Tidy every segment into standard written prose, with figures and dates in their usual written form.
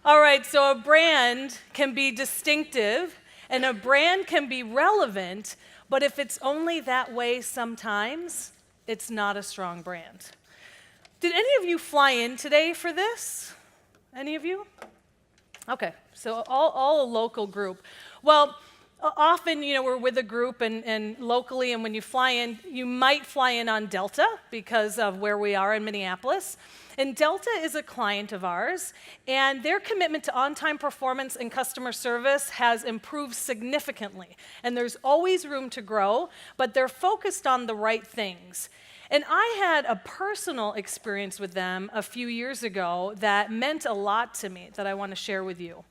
All right, so a brand can be distinctive and a brand can be relevant, but if it's only that way sometimes, it's not a strong brand. Did any of you fly in today for this? Any of you? Okay, so all a local group. Well, often, we're with a group and locally, and when you fly in, you might fly in on Delta because of where we are in Minneapolis. And Delta is a client of ours, and their commitment to on-time performance and customer service has improved significantly. And there's always room to grow, but they're focused on the right things. And I had a personal experience with them a few years ago that meant a lot to me that I want to share with you.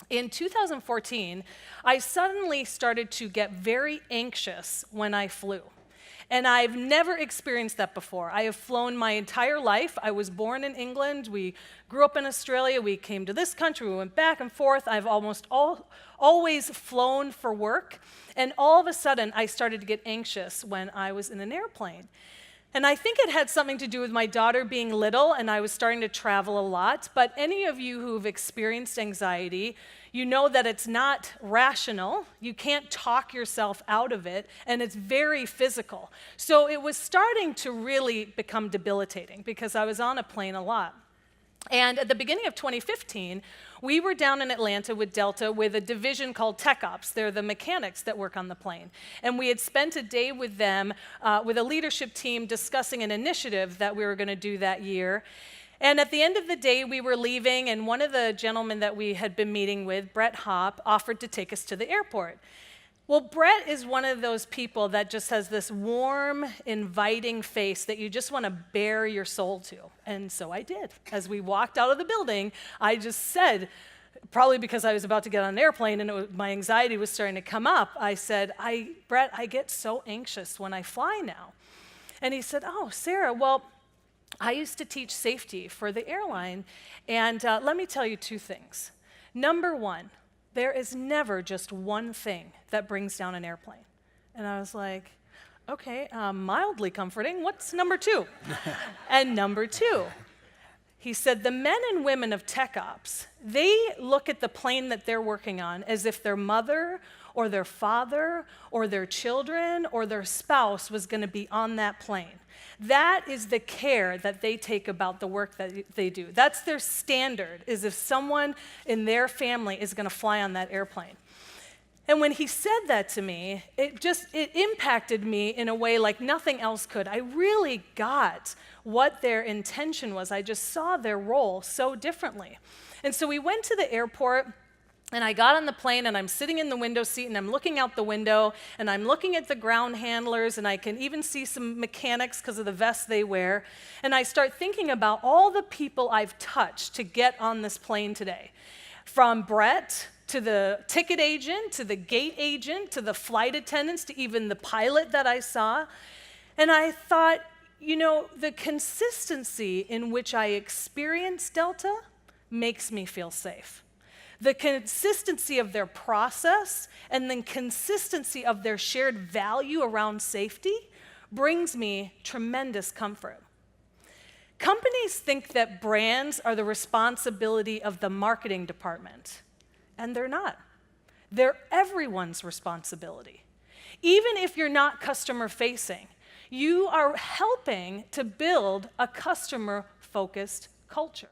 In 2014, I suddenly started to get very anxious when I flew. And I've never experienced that before. I have flown my entire life. I was born in England. We grew up in Australia. We came to this country. We went back and forth. I've always flown for work. And all of a sudden, I started to get anxious when I was in an airplane. And I think it had something to do with my daughter being little, and I was starting to travel a lot. But any of you who've experienced anxiety, you know that it's not rational. You can't talk yourself out of it, and it's very physical. So it was starting to really become debilitating because I was on a plane a lot. And at the beginning of 2015, we were down in Atlanta with Delta with a division called Tech Ops. They're the mechanics that work on the plane. And we had spent a day with them, with a leadership team, discussing an initiative that we were going to do that year. And at the end of the day, we were leaving, and one of the gentlemen that we had been meeting with, Brett Hopp, offered to take us to the airport. Well, Brett is one of those people that just has this warm, inviting face that you just want to bare your soul to. And so I did. As we walked out of the building, I just said, probably because I was about to get on an airplane and my anxiety was starting to come up, I said, Brett, I get so anxious when I fly now. And he said, oh, Sarah, well, I used to teach safety for the airline, and let me tell you two things. Number one, there is never just one thing that brings down an airplane. And I was like, okay, mildly comforting. What's number two? And number two, he said, the men and women of Tech Ops, they look at the plane that they're working on as if their mother or their father or their children or their spouse was going to be on that plane. That is the care that they take about the work that they do. That's their standard, is if someone in their family is going to fly on that airplane. And when he said that to me, it impacted me in a way like nothing else could. I really got what their intention was. I just saw their role so differently. And so we went to the airport, and I got on the plane, and I'm sitting in the window seat, and I'm looking out the window, and I'm looking at the ground handlers, and I can even see some mechanics because of the vests they wear. And I start thinking about all the people I've touched to get on this plane today. From Brett to the ticket agent, to the gate agent, to the flight attendants, to even the pilot that I saw. And I thought, the consistency in which I experience Delta makes me feel safe. The consistency of their process and the consistency of their shared value around safety brings me tremendous comfort. Companies think that brands are the responsibility of the marketing department, and they're not. They're everyone's responsibility. Even if you're not customer-facing, you are helping to build a customer-focused culture.